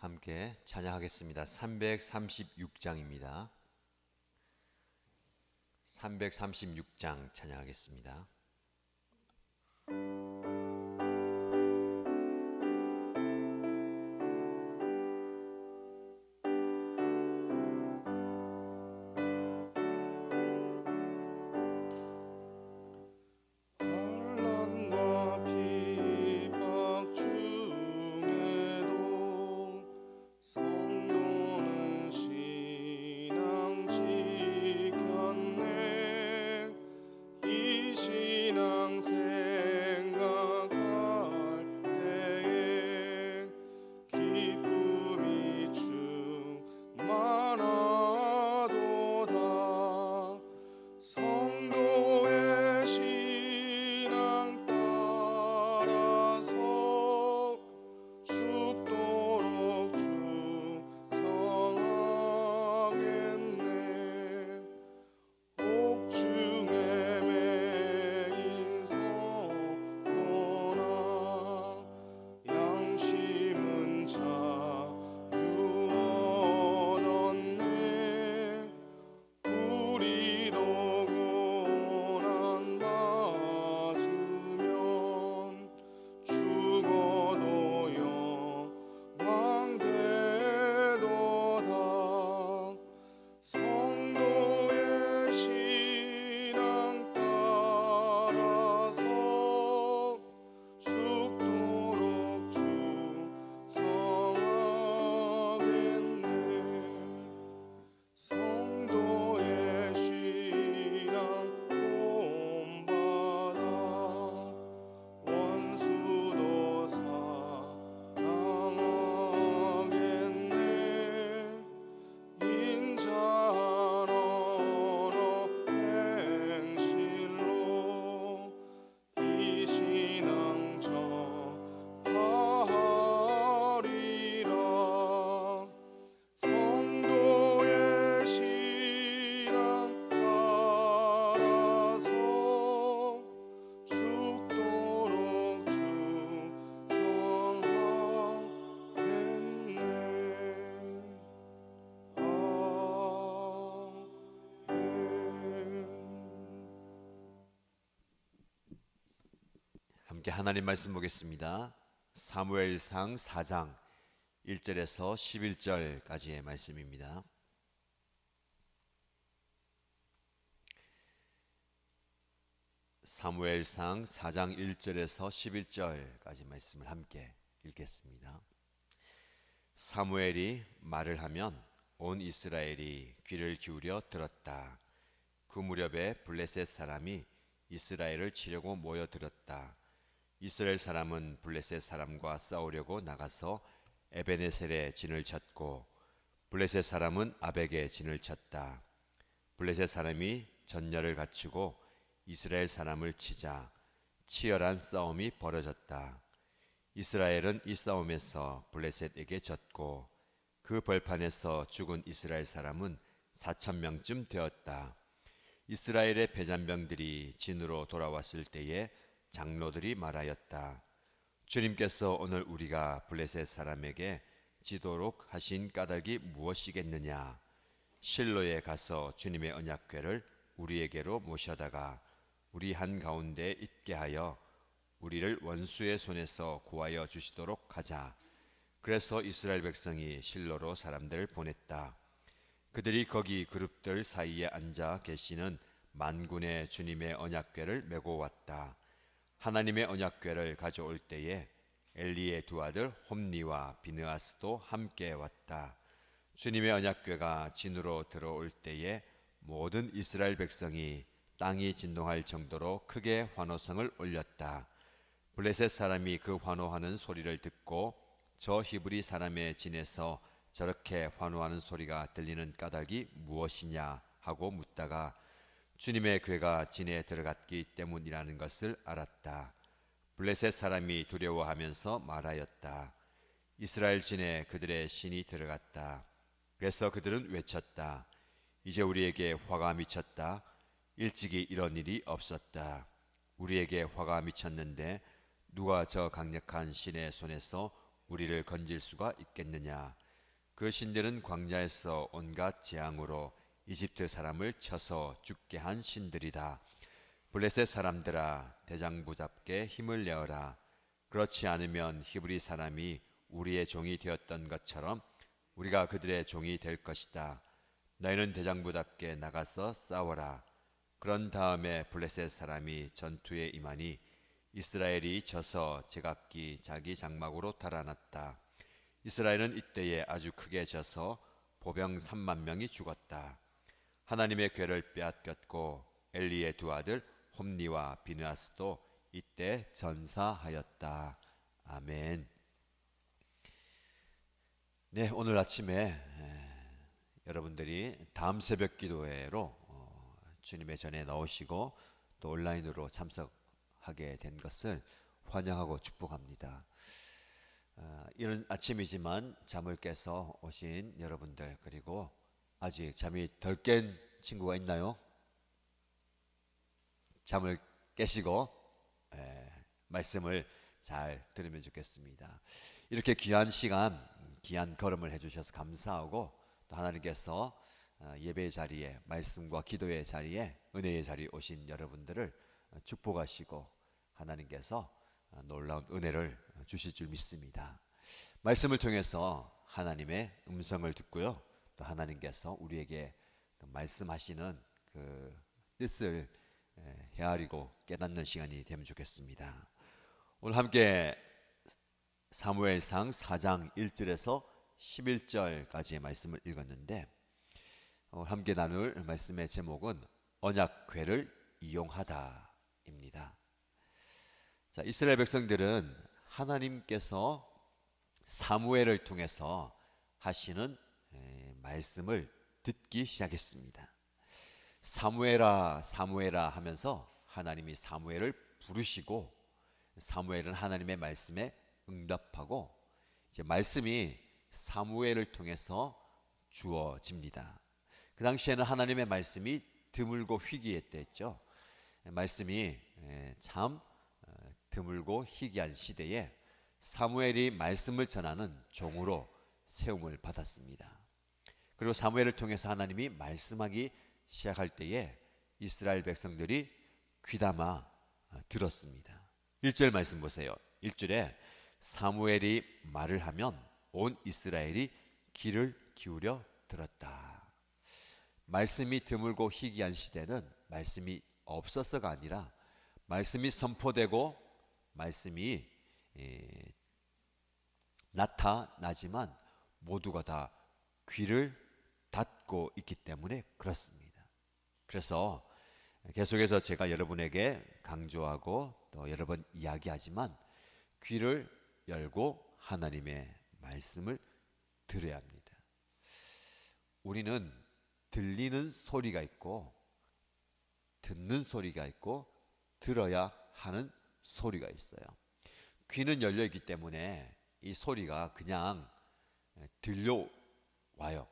함께 찬양하겠습니다. 336장입니다. 336장 찬양하겠습니다. 함께 하나님 말씀 보겠습니다. 사무엘상 4장 1절에서 11절까지의 말씀입니다. 사무엘상 4장 1절에서 11절까지 말씀을 함께 읽겠습니다. 사무엘이 말을 하면 온 이스라엘이 귀를 기울여 들었다. 그 무렵에 블레셋 사람이 이스라엘을 치려고 모여들었다. 이스라엘 사람은 블레셋 사람과 싸우려고 나가서 에베네셀에 진을 쳤고 블레셋 사람은 아벡에 진을 쳤다. 블레셋 사람이 전열을 갖추고 이스라엘 사람을 치자 치열한 싸움이 벌어졌다. 이스라엘은 이 싸움에서 블레셋에게 졌고 그 벌판에서 죽은 이스라엘 사람은 4,000명쯤 되었다. 이스라엘의 패잔병들이 진으로 돌아왔을 때에 장로들이 말하였다. 주님께서 오늘 우리가 블레셋 사람에게 지도록 하신 까닭이 무엇이겠느냐? 실로에 가서 주님의 언약궤를 우리에게로 모셔다가 우리 한가운데 있게 하여 우리를 원수의 손에서 구하여 주시도록 하자. 그래서 이스라엘 백성이 실로로 사람들을 보냈다. 그들이 거기 그룹들 사이에 앉아 계시는 만군의 주님의 언약궤를 메고 왔다. 하나님의 언약궤를 가져올 때에 엘리의 두 아들 홈니와 비느하스도 함께 왔다. 주님의 언약궤가 진으로 들어올 때에 모든 이스라엘 백성이 땅이 진동할 정도로 크게 환호성을 올렸다. 블레셋 사람이 그 환호하는 소리를 듣고 저 히브리 사람의 진에서 저렇게 환호하는 소리가 들리는 까닭이 무엇이냐 하고 묻다가 주님의 궤가 진에 들어갔기 때문이라는 것을 알았다. 블레셋 사람이 두려워하면서 말하였다. 이스라엘 진에 그들의 신이 들어갔다. 그래서 그들은 외쳤다. 이제 우리에게 화가 미쳤다. 일찍이 이런 일이 없었다. 우리에게 화가 미쳤는데 누가 저 강력한 신의 손에서 우리를 건질 수가 있겠느냐. 그 신들은 광야에서 온갖 재앙으로 이집트 사람을 쳐서 죽게 한 신들이다. 블레셋 사람들아, 대장부답게 힘을 내어라. 그렇지 않으면 히브리 사람이 우리의 종이 되었던 것처럼 우리가 그들의 종이 될 것이다. 너희는 대장부답게 나가서 싸워라. 그런 다음에 블레셋 사람이 전투에 임하니 이스라엘이 져서 제각기 자기 장막으로 달아났다. 이스라엘은 이때에 아주 크게 져서 보병 3만 명이 죽었다. 하나님의 궤를 빼앗겼고 엘리의 두 아들 홈니와 비느하스도 이때 전사하였다. 아멘. 네, 오늘 아침에 여러분들이 다음 새벽 기도회로 주님의 전에 나오시고 또 온라인으로 참석하게 된 것을 환영하고 축복합니다. 이런 아침이지만 잠을 깨서 오신 여러분들, 그리고 아직 잠이 덜 깬 친구가 있나요? 잠을 깨시고 말씀을 잘 들으면 좋겠습니다. 이렇게 귀한 시간, 귀한 걸음을 해주셔서 감사하고, 또 하나님께서 예배의 자리에, 말씀과 기도의 자리에, 은혜의 자리에 오신 여러분들을 축복하시고 하나님께서 놀라운 은혜를 주실 줄 믿습니다. 말씀을 통해서 하나님의 음성을 듣고요, 또 하나님께서 우리에게 말씀하시는 그 뜻을 헤아리고 깨닫는 시간이 되면 좋겠습니다. 오늘 함께 사무엘상 4장 1절에서 11절까지의 말씀을 읽었는데, 함께 나눌 말씀의 제목은 언약궤를 이용하다입니다. 자, 이스라엘 백성들은 하나님께서 사무엘을 통해서 하시는 말씀을 듣기 시작했습니다. 사무엘아 사무엘아 하면서 하나님이 사무엘을 부르시고, 사무엘은 하나님의 말씀에 응답하고, 이제 말씀이 사무엘을 통해서 주어집니다. 그 당시에는 하나님의 말씀이 드물고 희귀했댔죠. 말씀이 참 드물고 희귀한 시대에 사무엘이 말씀을 전하는 종으로 세움을 받았습니다. 그리고 사무엘을 통해서 하나님이 말씀하기 시작할 때에 이스라엘 백성들이 귀담아 들었습니다. 1절 말씀 보세요. 1절에 사무엘이 말을 하면 온 이스라엘이 귀를 기울여 들었다. 말씀이 드물고 희귀한 시대는 말씀이 없어서가 아니라 말씀이 선포되고 말씀이 나타나지만 모두가 다 귀를 닫고 있기 때문에 그렇습니다. 그래서 계속해서 제가 여러분에게 강조하고 또 여러 번 이야기하지만 귀를 열고 하나님의 말씀을 들어야 합니다. 우리는 들리는 소리가 있고 듣는 소리가 있고 들어야 하는 소리가 있어요. 귀는 열려 있기 때문에 이 소리가 그냥 들려와요.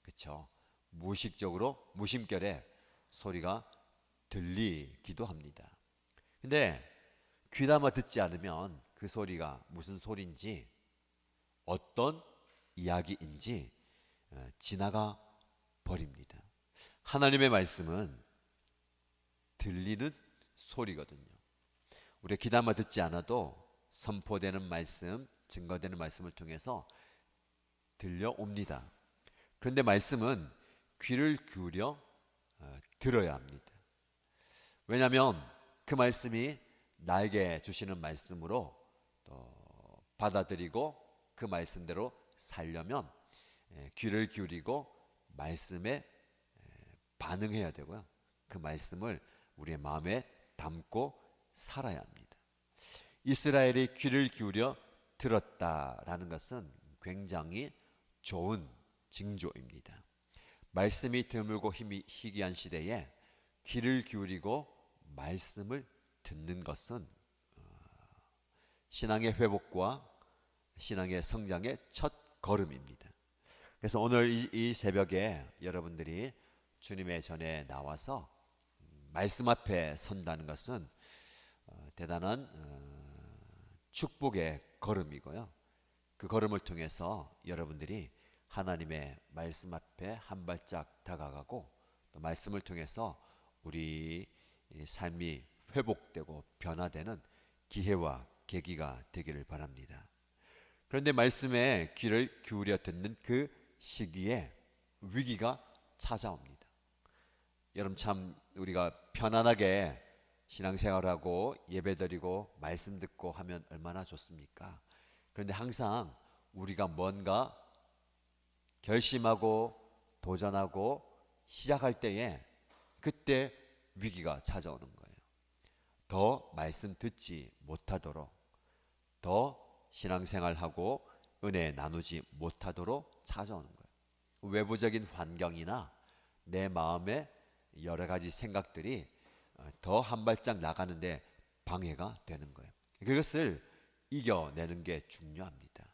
그렇죠? 무의식적으로 무심결에 소리가 들리기도 합니다. 근데 귀담아 듣지 않으면 그 소리가 무슨 소리인지 어떤 이야기인지 지나가 버립니다. 하나님의 말씀은 들리는 소리거든요. 우리가 귀담아 듣지 않아도 선포되는 말씀, 증거되는 말씀을 통해서 들려옵니다. 그런데 말씀은 귀를 기울여 들어야 합니다. 왜냐하면 그 말씀이 나에게 주시는 말씀으로 또 받아들이고 그 말씀대로 살려면 귀를 기울이고 말씀에 반응해야 되고요. 그 말씀을 우리의 마음에 담고 살아야 합니다. 이스라엘이 귀를 기울여 들었다라는 것은 굉장히 좋은 징조입니다. 말씀이 드물고 희귀한 시대에 귀를 기울이고 말씀을 듣는 것은 신앙의 회복과 신앙의 성장의 첫 걸음입니다. 그래서 오늘 이 새벽에 여러분들이 주님의 전에 나와서 말씀 앞에 선다는 것은 대단한 축복의 걸음이고요. 그 걸음을 통해서 여러분들이 하나님의 말씀 앞에 한 발짝 다가가고 또 말씀을 통해서 우리 삶이 회복되고 변화되는 기회와 계기가 되기를 바랍니다. 그런데 말씀에 귀를 기울여 듣는 그 시기에 위기가 찾아옵니다. 여러분 참 우리가 편안하게 신앙생활하고 예배드리고 말씀 듣고 하면 얼마나 좋습니까? 그런데 항상 우리가 뭔가 결심하고 도전하고 시작할 때에 그때 위기가 찾아오는 거예요. 더 말씀 듣지 못하도록, 더 신앙생활하고 은혜 나누지 못하도록 찾아오는 거예요. 외부적인 환경이나 내 마음의 여러 가지 생각들이 더 한 발짝 나가는데 방해가 되는 거예요. 그것을 이겨내는 게 중요합니다.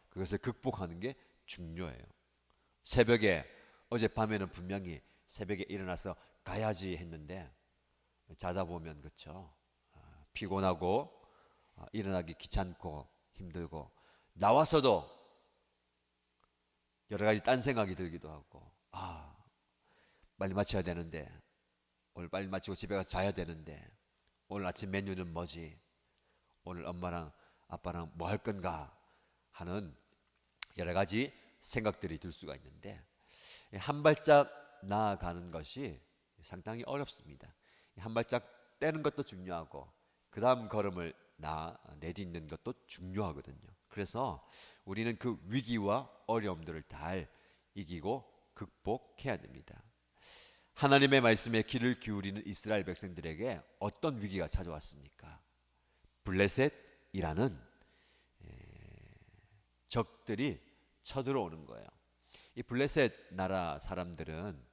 그것을 극복하는 게 중요해요. 새벽에 어젯밤에는 분명히 새벽에 일어나서 가야지 했는데 자다 보면 그렇죠. 피곤하고 일어나기 귀찮고 힘들고 나와서도 여러 가지 딴 생각이 들기도 하고 빨리 마쳐야 되는데 오늘 빨리 마치고 집에 가서 자야 되는데 오늘 아침 메뉴는 뭐지? 오늘 엄마랑 아빠랑 뭐 할 건가 하는 여러 가지 생각들이 들 수가 있는데 한 발짝 나아가는 것이 상당히 어렵습니다. 한 발짝 떼는 것도 중요하고 그 다음 걸음을 내딛는 것도 중요하거든요. 그래서 우리는 그 위기와 어려움들을 잘 이기고 극복해야 됩니다. 하나님의 말씀에 귀를 기울이는 이스라엘 백성들에게 어떤 위기가 찾아왔습니까? 블레셋이라는 적들이 쳐들어오는 거예요. 이 블레셋 나라 사람들은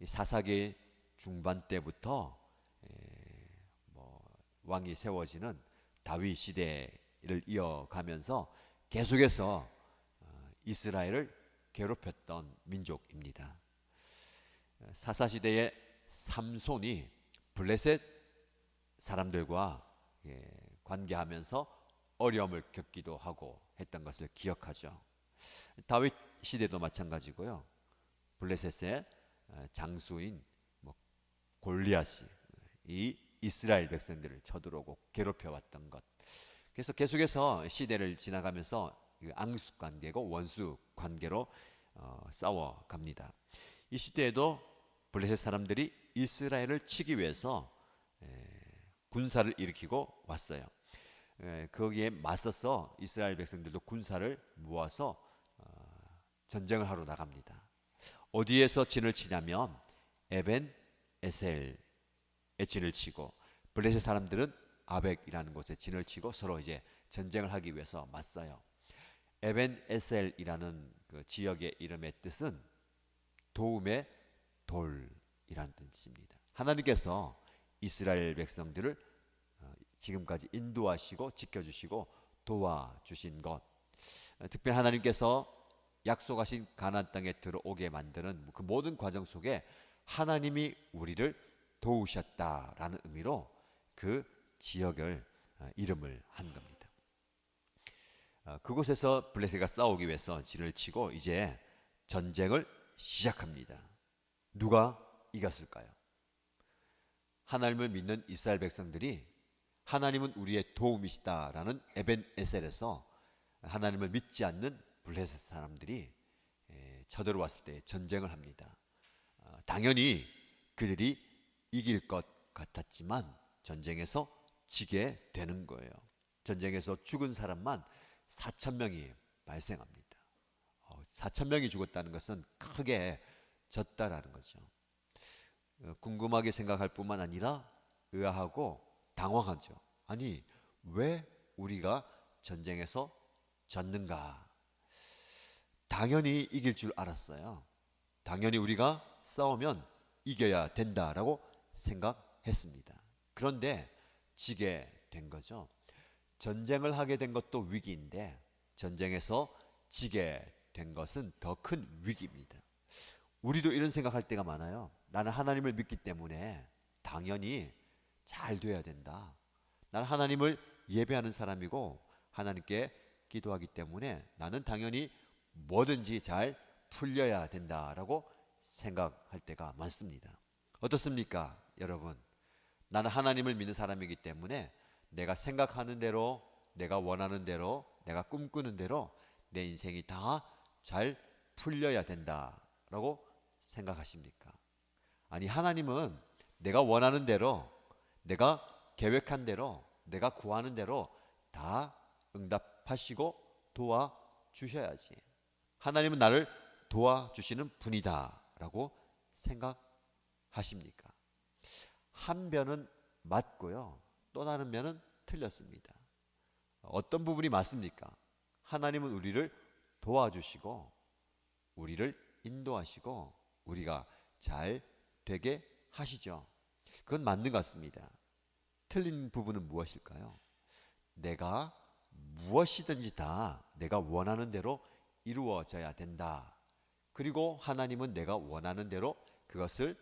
이 사사기 중반 때부터 왕이 세워지는 다윗 시대를 이어가면서 계속해서 이스라엘을 괴롭혔던 민족입니다. 사사시대의 삼손이 블레셋 사람들과 관계하면서 어려움을 겪기도 하고 했던 것을 기억하죠. 다윗 시대도 마찬가지고요. 블레셋의 장수인 골리앗이 이 이스라엘 백성들을 쳐들어오고 괴롭혀왔던 것. 그래서 계속해서 시대를 지나가면서 앙숙 관계고 원수 관계로 싸워갑니다. 이 시대에도 블레셋 사람들이 이스라엘을 치기 위해서 군사를 일으키고 왔어요. 거기에 맞서서 이스라엘 백성들도 군사를 모아서 전쟁을 하러 나갑니다. 어디에서 진을 치냐면 에벤 에셀에 진을 치고 블레셋 사람들은 아벡이라는 곳에 진을 치고 서로 이제 전쟁을 하기 위해서 맞서요. 에벤 에셀이라는 그 지역의 이름의 뜻은 도움의 돌이라는 뜻입니다. 하나님께서 이스라엘 백성들을 지금까지 인도하시고 지켜주시고 도와주신 것, 특별히 하나님께서 약속하신 가나안 땅에 들어오게 만드는 그 모든 과정 속에 하나님이 우리를 도우셨다라는 의미로 그 지역을 이름을 한 겁니다. 그곳에서 블레셋가 싸우기 위해서 진을 치고 이제 전쟁을 시작합니다. 누가 이겼을까요? 하나님을 믿는 이스라엘 백성들이 하나님은 우리의 도움이시다라는 에벤 에셀에서 하나님을 믿지 않는 블레셋 사람들이 쳐들어왔을 때 전쟁을 합니다. 당연히 그들이 이길 것 같았지만 전쟁에서 지게 되는 거예요. 전쟁에서 죽은 사람만 4,000명이 발생합니다. 4,000명이 죽었다는 것은 크게 졌다라는 거죠. 궁금하게 생각할 뿐만 아니라 의아하고 당황하죠. 아니, 왜 우리가 전쟁에서 졌는가? 당연히 이길 줄 알았어요. 당연히 우리가 싸우면 이겨야 된다라고 생각했습니다. 그런데 지게 된 거죠. 전쟁을 하게 된 것도 위기인데 전쟁에서 지게 된 것은 더 큰 위기입니다. 우리도 이런 생각할 때가 많아요. 나는 하나님을 믿기 때문에 당연히 잘 돼야 된다. 나는 하나님을 예배하는 사람이고 하나님께 기도하기 때문에 나는 당연히 뭐든지 잘 풀려야 된다라고 생각할 때가 많습니다. 어떻습니까, 여러분? 나는 하나님을 믿는 사람이기 때문에 내가 생각하는 대로, 내가 원하는 대로, 내가 꿈꾸는 대로 내 인생이 다 잘 풀려야 된다라고 생각하십니까? 아니, 하나님은 내가 원하는 대로, 내가 계획한 대로, 내가 구하는 대로 다 응답하시고 도와주셔야지. 하나님은 나를 도와주시는 분이다라고 생각하십니까? 한 변은 맞고요, 또 다른 변은 틀렸습니다. 어떤 부분이 맞습니까? 하나님은 우리를 도와주시고 우리를 인도하시고 우리가 잘 되게 하시죠. 그건 맞는 것 같습니다. 틀린 부분은 무엇일까요? 내가 무엇이든지 다 내가 원하는 대로 이루어져야 된다. 그리고 하나님은 내가 원하는 대로 그것을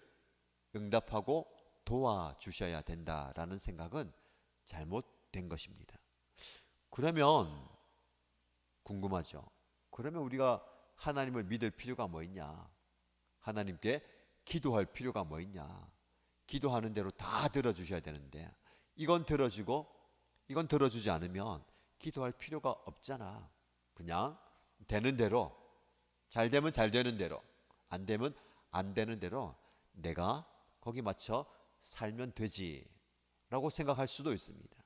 응답하고 도와주셔야 된다라는 생각은 잘못된 것입니다. 그러면 궁금하죠. 그러면 우리가 하나님을 믿을 필요가 뭐 있냐? 하나님께 기도할 필요가 뭐 있냐? 기도하는 대로 다 들어주셔야 되는데 이건 들어주고 이건 들어주지 않으면 기도할 필요가 없잖아. 그냥 되는 대로, 잘 되면 잘 되는 대로, 안 되면 안 되는 대로 내가 거기 맞춰 살면 되지라고 생각할 수도 있습니다.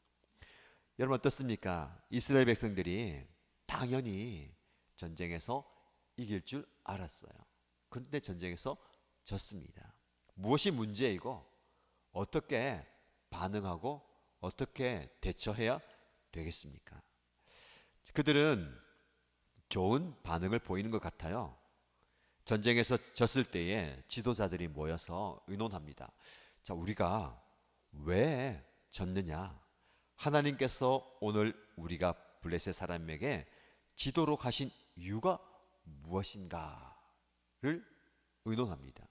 여러분 어떻습니까? 이스라엘 백성들이 당연히 전쟁에서 이길 줄 알았어요. 그런데 전쟁에서 졌습니다. 무엇이 문제이고 어떻게 반응하고 어떻게 대처해야 되겠습니까? 그들은 좋은 반응을 보이는 것 같아요. 전쟁에서 졌을 때에 지도자들이 모여서 의논합니다. 자, 우리가 왜 졌느냐? 하나님께서 오늘 우리가 블레셋 사람에게 지도로 가신 이유가 무엇인가를 의논합니다.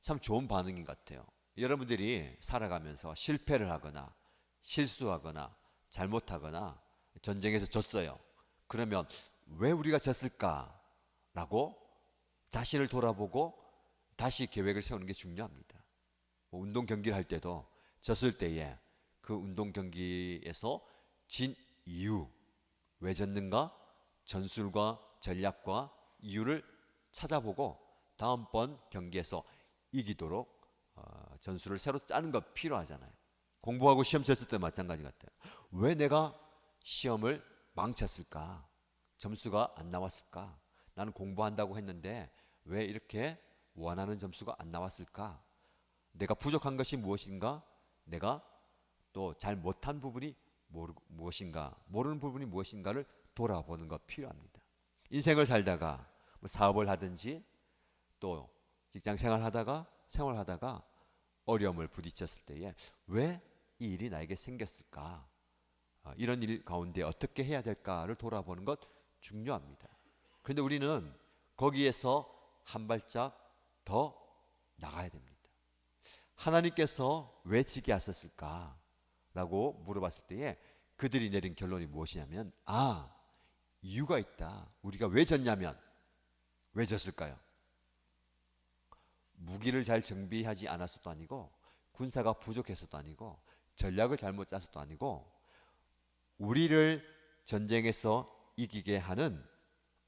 참 좋은 반응인 것 같아요. 여러분들이 살아가면서 실패를 하거나 실수하거나 잘못하거나 전쟁에서 졌어요. 그러면 왜 우리가 졌을까라고 자신을 돌아보고 다시 계획을 세우는 게 중요합니다. 운동 경기를 할 때도 졌을 때에 그 운동 경기에서 진 이유, 왜 졌는가? 전술과 전략과 이유를 찾아보고 다음번 경기에서 이기도록 전술을 새로 짜는 거 필요하잖아요. 공부하고 시험 쳤을 때 마찬가지 같아요. 왜 내가 시험을 망쳤을까? 점수가 안 나왔을까? 나는 공부한다고 했는데 왜 이렇게 원하는 점수가 안 나왔을까? 내가 부족한 것이 무엇인가? 내가 또 잘 못한 부분이 무엇인가? 모르는 부분이 무엇인가를 돌아보는 것 필요합니다. 인생을 살다가 뭐 사업을 하든지 또 직장 생활하다가 어려움을 부딪혔을 때에 왜 이 일이 나에게 생겼을까? 이런 일 가운데 어떻게 해야 될까를 돌아보는 것 중요합니다. 그런데 우리는 거기에서 한 발짝 더 나가야 됩니다. 하나님께서 왜 지게 하셨을까? 라고 물어봤을 때에 그들이 내린 결론이 무엇이냐면 이유가 있다. 우리가 왜 졌냐면 왜 졌을까요? 무기를 잘 정비하지 않았어도 아니고 군사가 부족해서도 아니고 전략을 잘못 짜서도 아니고 우리를 전쟁에서 이기게 하는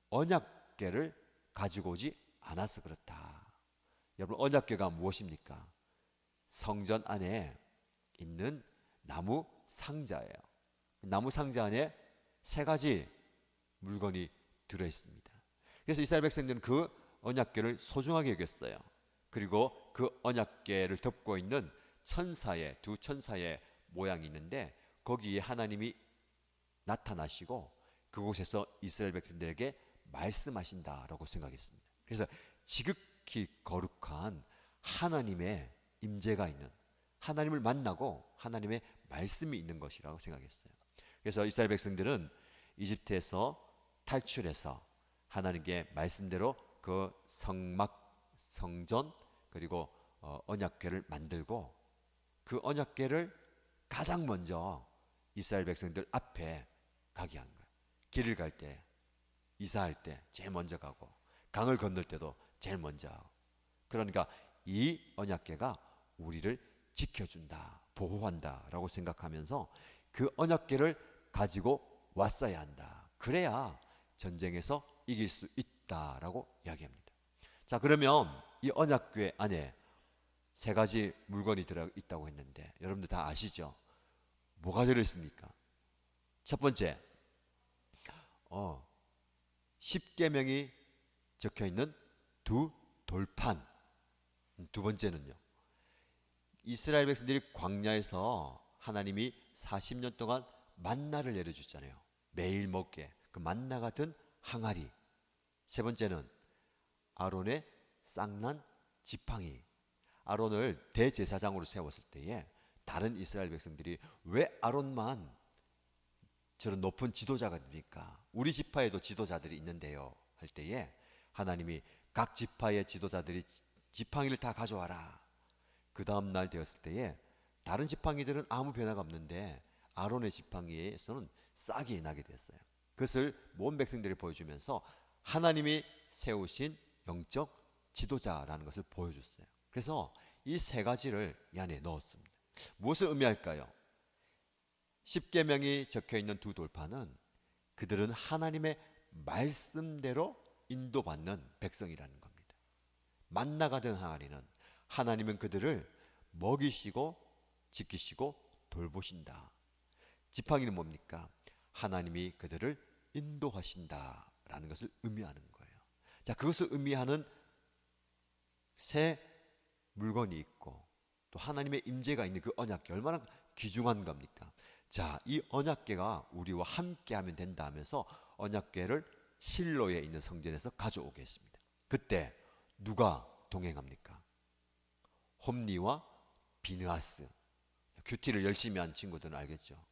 언약궤를 가지고 오지 않아서 그렇다. 여러분 언약궤가 무엇입니까? 성전 안에 있는 나무 상자예요. 나무 상자 안에 3가지 물건이 들어있습니다. 그래서 이스라엘 백성들은 그 언약궤를 소중하게 여겼어요. 그리고 그 언약궤를 덮고 있는 두 천사의 모양이 있는데 거기에 하나님이 나타나시고 그곳에서 이스라엘 백성들에게 말씀하신다라고 생각했습니다. 그래서 지극히 거룩한 하나님의 임재가 있는, 하나님을 만나고 하나님의 말씀이 있는 것이라고 생각했어요. 그래서 이스라엘 백성들은 이집트에서 탈출해서 하나님께 말씀대로 그 성전 그리고 언약궤를 만들고 그 언약궤를 가장 먼저 이스라엘 백성들 앞에 가게 한 거예요. 길을 갈 때, 이사할 때 제일 먼저 가고, 강을 건널 때도 제일 먼저 하고. 그러니까 이 언약궤가 우리를 지켜준다, 보호한다라고 생각하면서 그 언약궤를 가지고 왔어야 한다. 그래야 전쟁에서 이길 수 있다라고 이야기합니다. 자, 그러면 이 언약궤 안에 세 가지 물건이 들어 있다고 했는데 여러분들 다 아시죠? 뭐가 들어있습니까? 첫 번째, 십계명이 적혀있는 두 돌판. 두 번째는요, 이스라엘 백성들이 광야에서 하나님이 40년 동안 만나를 내려주잖아요. 매일 먹게 그 만나 같은 항아리. 세 번째는 아론의 쌍난 지팡이. 아론을 대제사장으로 세웠을 때에 다른 이스라엘 백성들이 왜 아론만 저런 높은 지도자가 됩니까? 우리 지파에도 지도자들이 있는데요 할 때에 하나님이 각 지파의 지도자들이 지팡이를 다 가져와라. 그 다음 날 되었을 때에 다른 지팡이들은 아무 변화가 없는데 아론의 지팡이에서는 싹이 나게 됐어요. 그것을 모든 백성들이 보여주면서 하나님이 세우신 영적 지도자라는 것을 보여줬어요. 그래서 이 세 가지를 이 안에 넣었습니다. 무엇을 의미할까요? 십계명이 적혀있는 두 돌판은 그들은 하나님의 말씀대로 인도받는 백성이라는 겁니다. 만나가 된 항아리는 하나님은 그들을 먹이시고 지키시고 돌보신다. 지팡이는 뭡니까? 하나님이 그들을 인도하신다라는 것을 의미하는 거예요. 자, 그것을 의미하는 새 물건이 있고 또 하나님의 임재가 있는 그 언약궤, 얼마나 귀중한 겁니까? 자, 이 언약궤가 우리와 함께 하면 된다 하면서 언약궤를 실로에 있는 성전에서 가져오게 했습니다. 그때 누가 동행합니까? 홈리와 비느하스. 큐티를 열심히 한 친구들은 알겠죠.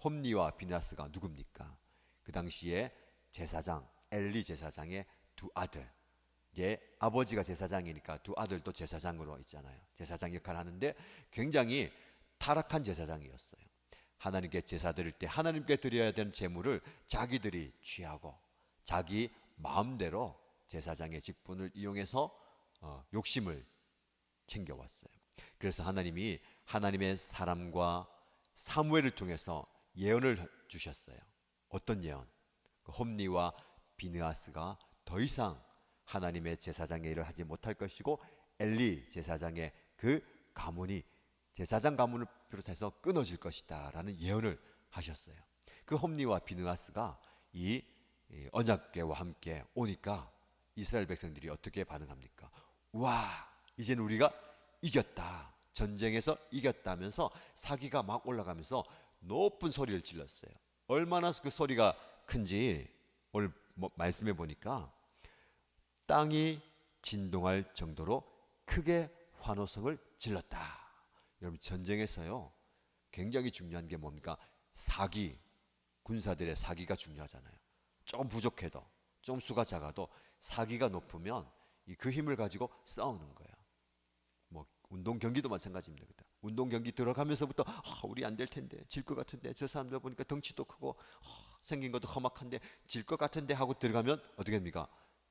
홈리와 비느하스가 누굽니까? 그 당시에 제사장 엘리 제사장의 두 아들. 아버지가 제사장이니까 두 아들도 제사장으로 있잖아요. 제사장 역할을 하는데 굉장히 타락한 제사장이었어요. 하나님께 제사 드릴 때 하나님께 드려야 되는 제물을 자기들이 취하고 자기 마음대로 제사장의 직분을 이용해서 욕심을 챙겨왔어요. 그래서 하나님이 하나님의 사람과 사무엘을 통해서 예언을 주셨어요. 어떤 예언? 홈리와 비느하스가 더 이상 하나님의 제사장의 일을 하지 못할 것이고 엘리 제사장의 그 가문이 제사장 가문을 비롯해서 끊어질 것이다 라는 예언을 하셨어요. 그 홈리와 비느하스가 이 언약궤와 함께 오니까 이스라엘 백성들이 어떻게 반응합니까? 와, 이제는 우리가 이겼다, 전쟁에서 이겼다면서 사기가 막 올라가면서 높은 소리를 질렀어요. 얼마나 그 소리가 큰지 오늘 말씀해 보니까 땅이 진동할 정도로 크게 환호성을 질렀다. 여러분, 전쟁에서요 굉장히 중요한 게 뭡니까? 사기, 군사들의 사기가 중요하잖아요. 좀 부족해도, 좀 수가 작아도 사기가 높으면 그 힘을 가지고 싸우는 거예요. 뭐 운동 경기도 마찬가지입니다. 운동 경기 들어가면서부터 우리 안 될 텐데, 질 것 같은데, 저 사람들 보니까 덩치도 크고 생긴 것도 험악한데 질 것 같은데 하고 들어가면 어떻게 됩니까?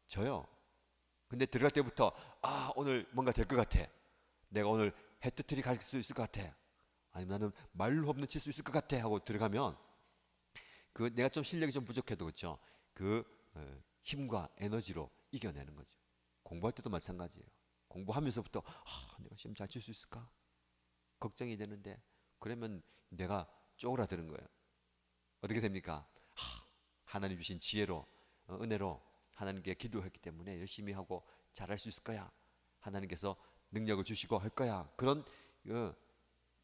져요. 근데 들어갈 때부터 오늘 뭔가 될 것 같아. 내가 오늘 헤트트릭 할 수 있을 것 같아. 아니면 나는 말로 홈런 칠 수 있을 것 같아 하고 들어가면 그 내가 좀 실력이 좀 부족해도 그렇죠. 그 힘과 에너지로 이겨내는 거죠. 공부할 때도 마찬가지예요. 공부하면서부터 내가 시험 잘 칠 수 있을까? 걱정이 되는데 그러면 내가 쪼그라드는 거예요. 어떻게 됩니까? 하나님 주신 지혜로 은혜로 하나님께 기도했기 때문에 열심히 하고 잘할 수 있을 거야. 하나님께서 능력을 주시고 할 거야. 그런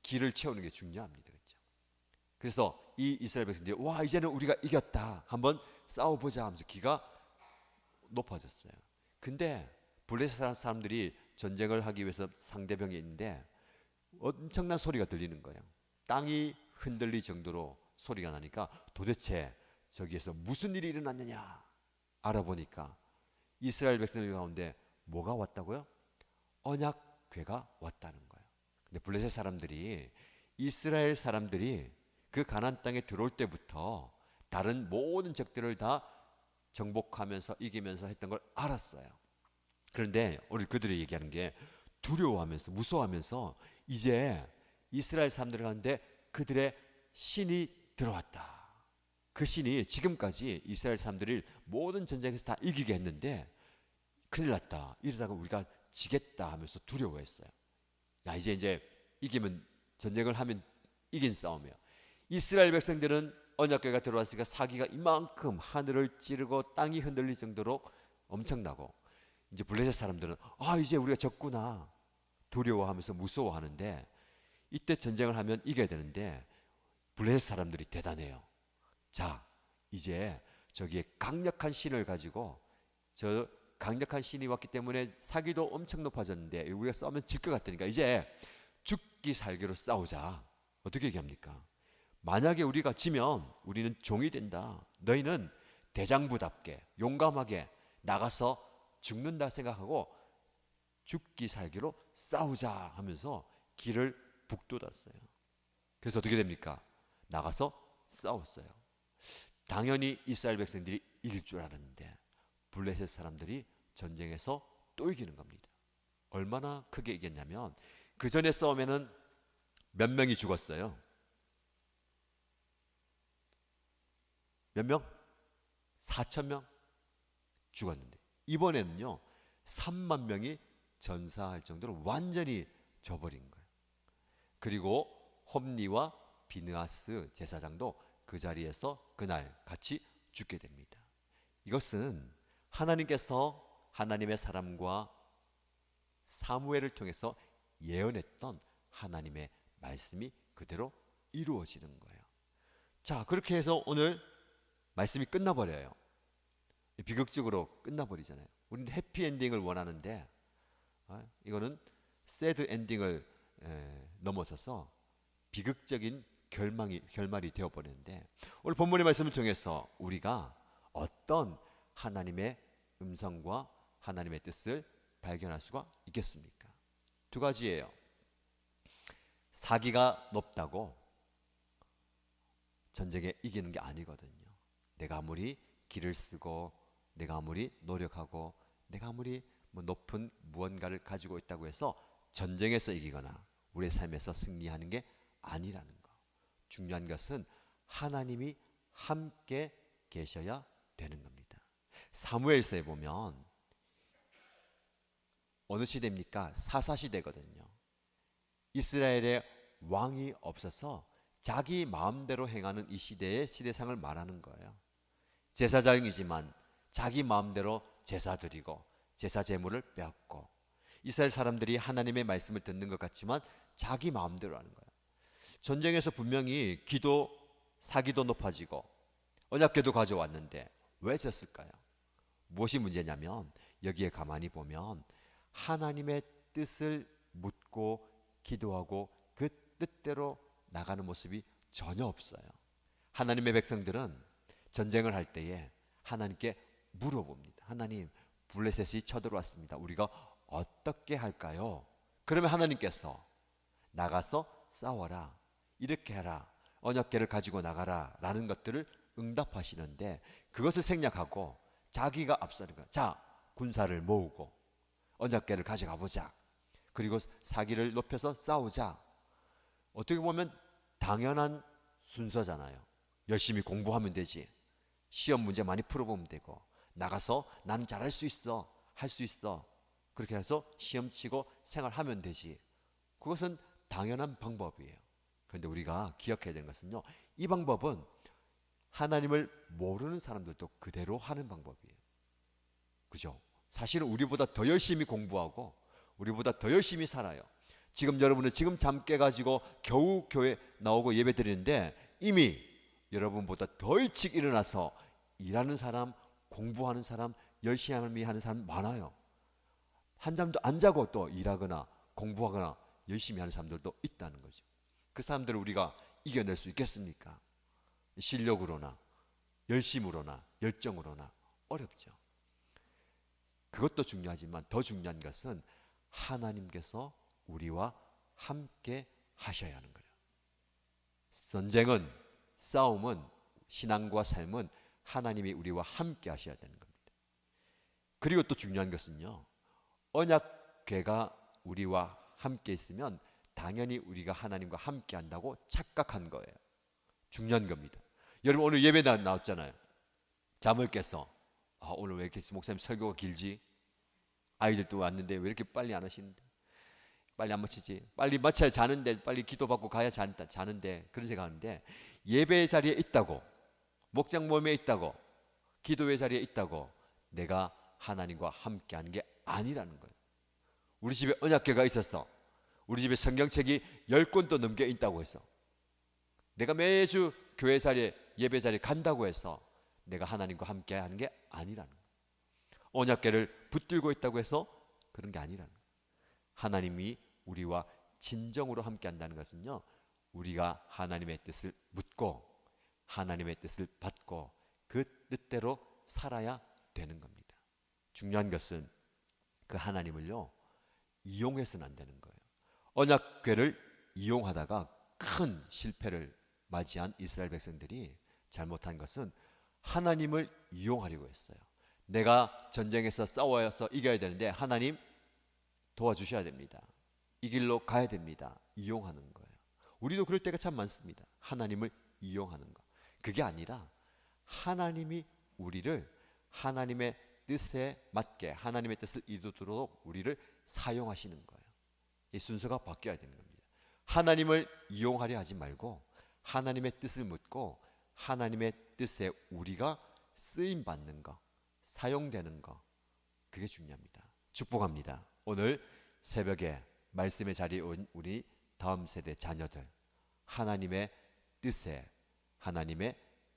기를 채우는 게 중요합니다. 그렇죠? 그래서 이 이스라엘 백성들이 와, 이제는 우리가 이겼다. 한번 싸워보자 하면서 기가 높아졌어요. 근데 블레셋 사람들이 전쟁을 하기 위해서 상대병이 있는데 엄청난 소리가 들리는 거예요. 땅이 흔들릴 정도로 소리가 나니까 도대체 저기에서 무슨 일이 일어났느냐 알아보니까 이스라엘 백성들 가운데 뭐가 왔다고요? 언약궤가 왔다는 거예요. 근데 블레셋 사람들이 이스라엘 사람들이 그 가나안 땅에 들어올 때부터 다른 모든 적들을 다 정복하면서 이기면서 했던 걸 알았어요. 그런데 오늘 그들이 얘기하는 게 두려워하면서 무서워하면서 이제 이스라엘 사람들 가운데 그들의 신이 들어왔다. 그 신이 지금까지 이스라엘 사람들을 모든 전쟁에서 다 이기게 했는데 큰일 났다. 이러다가 우리가 지겠다 하면서 두려워했어요. 야, 이제 이기면, 전쟁을 하면 이긴 싸움이에요. 이스라엘 백성들은 언약궤가 들어왔으니까 사기가 이만큼 하늘을 찌르고 땅이 흔들릴 정도로 엄청나고, 이제 블레셋 사람들은 이제 우리가 졌구나 두려워하면서 무서워하는데, 이때 전쟁을 하면 이겨야 되는데 블레셋 사람들이 대단해요. 자, 이제 저기에 강력한 신을 가지고, 저 강력한 신이 왔기 때문에 사기도 엄청 높아졌는데 우리가 싸우면 질 것 같으니까 이제 죽기 살기로 싸우자. 어떻게 얘기합니까? 만약에 우리가 지면 우리는 종이 된다. 너희는 대장부답게 용감하게 나가서 죽는다 생각하고 죽기 살기로 싸우자 하면서 길을 북돋았어요. 그래서 어떻게 됩니까? 나가서 싸웠어요. 당연히 이스라엘 백성들이 이길 줄 알았는데 블레셋 사람들이 전쟁에서 또 이기는 겁니다. 얼마나 크게 이겼냐면 그 전에 싸움에는 몇 명이 죽었어요? 몇 명? 4,000명 죽었는데 이번에는요 3만 명이 전사할 정도로 완전히 져버린 거예요. 그리고 홈리와 비느하스 제사장도 그 자리에서 그날 같이 죽게 됩니다. 이것은 하나님께서 하나님의 사람과 사무엘을 통해서 예언했던 하나님의 말씀이 그대로 이루어지는 거예요. 자, 그렇게 해서 오늘 말씀이 끝나버려요. 비극적으로 끝나버리잖아요. 우리는 해피엔딩을 원하는데 이거는 새드 엔딩을 넘어서서 비극적인 결말이 되어버리는데, 오늘 본문의 말씀을 통해서 우리가 어떤 하나님의 음성과 하나님의 뜻을 발견할 수가 있겠습니까? 두 가지예요. 사기가 높다고 전쟁에 이기는 게 아니거든요. 내가 아무리 길을 쓰고 내가 아무리 노력하고 내가 아무리 높은 무언가를 가지고 있다고 해서 전쟁에서 이기거나 우리의 삶에서 승리하는 게 아니라는 거. 중요한 것은 하나님이 함께 계셔야 되는 겁니다. 사무엘서에 보면 어느 시대입니까? 사사시대거든요. 이스라엘의 왕이 없어서 자기 마음대로 행하는 이 시대의 시대상을 말하는 거예요. 제사장이지만 자기 마음대로 제사 드리고 제사 제물을 빼앗고, 이스라엘 사람들이 하나님의 말씀을 듣는 것 같지만 자기 마음대로 하는 거예요. 전쟁에서 분명히 기도, 사기도 높아지고 언약궤도 가져왔는데 왜 졌을까요? 무엇이 문제냐면 여기에 가만히 보면 하나님의 뜻을 묻고 기도하고 그 뜻대로 나가는 모습이 전혀 없어요. 하나님의 백성들은 전쟁을 할 때에 하나님께 물어봅니다. 하나님, 블레셋이 쳐들어왔습니다. 우리가 어떻게 할까요? 그러면 하나님께서 나가서 싸워라, 이렇게 해라, 언약궤를 가지고 나가라 라는 것들을 응답하시는데, 그것을 생략하고 자기가 앞서는 거야. 자, 군사를 모으고 언약궤를 가져가 보자. 그리고 사기를 높여서 싸우자. 어떻게 보면 당연한 순서잖아요. 열심히 공부하면 되지. 시험 문제 많이 풀어보면 되고, 나가서 나는 잘할 수 있어, 할 수 있어, 그렇게 해서 시험 치고 생활하면 되지. 그것은 당연한 방법이에요. 그런데 우리가 기억해야 되는 것은요, 이 방법은 하나님을 모르는 사람들도 그대로 하는 방법이에요. 그죠? 사실은 우리보다 더 열심히 공부하고 우리보다 더 열심히 살아요. 지금 여러분은 지금 잠 깨가지고 겨우 교회 나오고 예배 드리는데 이미 여러분보다 더 일찍 일어나서 일하는 사람, 공부하는 사람, 열심히 하는 사람 많아요. 한잠도 안 자고 또 일하거나 공부하거나 열심히 하는 사람들도 있다는 거죠. 그 사람들을 우리가 이겨낼 수 있겠습니까? 실력으로나 열심으로나 열정으로나 어렵죠. 그것도 중요하지만 더 중요한 것은 하나님께서 우리와 함께 하셔야 하는 거예요. 전쟁은, 싸움은 신앙과 삶은 하나님이 우리와 함께 하셔야 되는 겁니다. 그리고 또 중요한 것은요, 언약궤가 우리와 함께 있으면 당연히 우리가 하나님과 함께 한다고 착각한 거예요. 중요한 겁니다. 여러분 오늘 예배 나왔잖아요. 잠을 깨서 오늘 왜 이렇게 목사님 설교가 길지? 아이들도 왔는데 왜 이렇게 빨리 안 하시는데? 빨리 안 마치지? 빨리 마쳐야 자는데, 빨리 기도받고 가야 자는데, 그런 생각하는데, 예배 자리에 있다고, 목장 모임에 있다고, 기도회 자리에 있다고 내가 하나님과 함께 하는 게 아니라는 거예요. 우리 집에 언약궤가 있었어. 우리 집에 성경책이 10권도 넘게 있다고 해서 내가 매주 교회 자리에, 예배 자리에 간다고 해서 내가 하나님과 함께 하는 게 아니라는 거예요. 언약궤를 붙들고 있다고 해서 그런 게 아니라는 거예요. 하나님이 우리와 진정으로 함께 한다는 것은요, 우리가 하나님의 뜻을 묻고 하나님의 뜻을 받고 그 뜻대로 살아야 되는 겁니다. 중요한 것은 그 하나님을요, 이용해서는 안 되는 거예요. 언약궤를 이용하다가 큰 실패를 맞이한 이스라엘 백성들이 잘못한 것은 하나님을 이용하려고 했어요. 내가 전쟁에서 싸워서 이겨야 되는데 하나님 도와주셔야 됩니다. 이 길로 가야 됩니다. 이용하는 거예요. 우리도 그럴 때가 참 많습니다. 하나님을 이용하는 거. 그게 아니라 하나님이 우리를 하나님의 뜻에 맞게 하나님의 뜻을 이루도록 우리를 사용하시는 거예요. 이 순서가 바뀌어야 되는 겁니다. 하나님을 이용하려 하지 말고 하나님의 뜻을 묻고 하나님의 뜻에 우리가 쓰임 받는 거, 사용되는 거, 그게 중요합니다. 축복합니다. 오늘 새벽에 말씀의 자리에 온 우리 다음 세대 자녀들, 하나님의 뜻에, 하나님의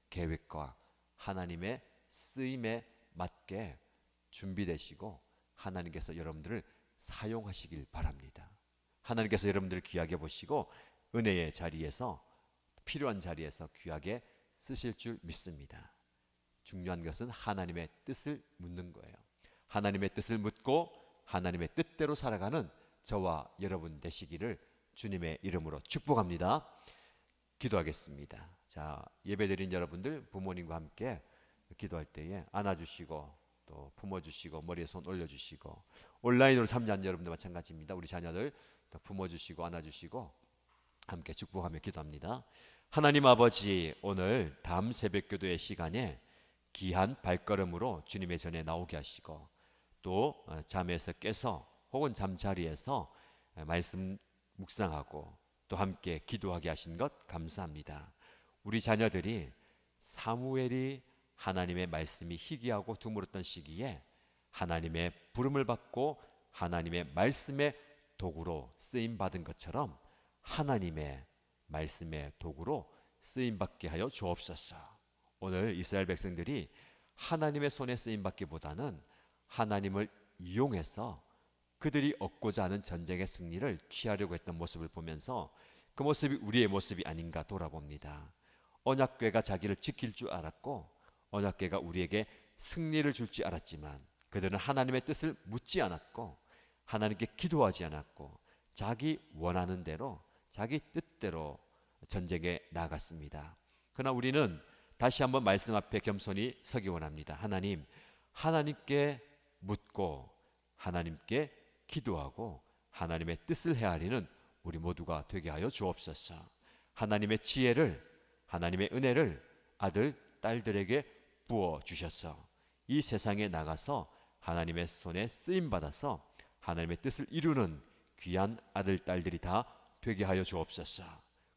계획과 하나님의 쓰임에 맞게 준비되시고 하나님께서 여러분들을 사용하시길 바랍니다. 하나님께서 여러분들을 귀하게 보시고 은혜의 자리에서, 필요한 자리에서 귀하게 쓰실 줄 믿습니다. 중요한 것은 하나님의 뜻을 묻는 거예요. 하나님의 뜻을 묻고 하나님의 뜻대로 살아가는 저와 여러분 되시기를 주님의 이름으로 축복합니다. 기도하겠습니다. 자, 예배드린 여러분들, 부모님과 함께 기도할 때에 안아주시고 또 품어주시고 머리에 손 올려주시고, 온라인으로 참여한 여러분들 마찬가지입니다. 우리 자녀들 또 품어주시고 안아주시고 함께 축복하며 기도합니다. 하나님 아버지, 오늘 다음 새벽기도의 시간에 귀한 발걸음으로 주님의 전에 나오게 하시고 또 잠에서 깨서 혹은 잠자리에서 말씀 묵상하고 또 함께 기도하게 하신 것 감사합니다. 우리 자녀들이 사무엘이 하나님의 말씀이 희귀하고 드물었던 시기에 하나님의 부름을 받고 하나님의 말씀의 도구로 쓰임받은 것처럼 하나님의 말씀의 도구로 쓰임받게 하여 주옵소서. 오늘 이스라엘 백성들이 하나님의 손에 쓰임받기보다는 하나님을 이용해서 그들이 얻고자 하는 전쟁의 승리를 취하려고 했던 모습을 보면서 그 모습이 우리의 모습이 아닌가 돌아봅니다. 언약궤가 자기를 지킬 줄 알았고 언약궤가 우리에게 승리를 줄 줄 알았지만 그들은 하나님의 뜻을 묻지 않았고 하나님께 기도하지 않았고 자기 원하는 대로 자기 뜻대로 전쟁에 나갔습니다. 그러나 우리는 다시 한번 말씀 앞에 겸손히 서기 원합니다. 하나님, 하나님께 묻고 하나님께 기도하고 하나님의 뜻을 헤아리는 우리 모두가 되게 하여 주옵소서. 하나님의 지혜를, 하나님의 은혜를 아들, 딸들에게 부어 주셔서 이 세상에 나가서 하나님의 손에 쓰임 받아서 하나님의 뜻을 이루는 귀한 아들, 딸들이 다 되게 하여 주옵소서.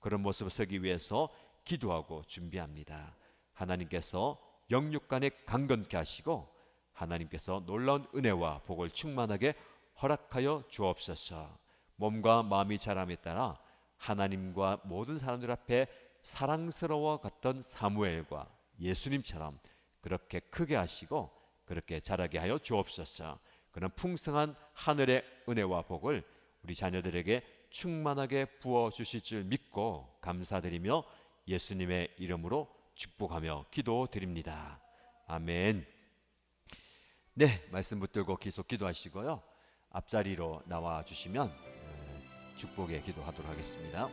그런 모습을 서기 위해서 기도하고 준비합니다. 하나님께서 영육간에 강건케 하시고 하나님께서 놀라운 은혜와 복을 충만하게 허락하여 주옵소서. 몸과 마음이 자람에 따라 하나님과 모든 사람들 앞에 사랑스러워 갔던 사무엘과 예수님처럼 그렇게 크게 하시고 그렇게 자라게 하여 주옵소서. 그런 풍성한 하늘의 은혜와 복을 우리 자녀들에게 충만하게 부어 주실 줄 믿고 감사드리며 예수님의 이름으로 축복하며 기도드립니다. 아멘. 네, 말씀 붙들고 계속 기도하시고요. 앞자리로 나와 주시면 축복의 기도하도록 하겠습니다.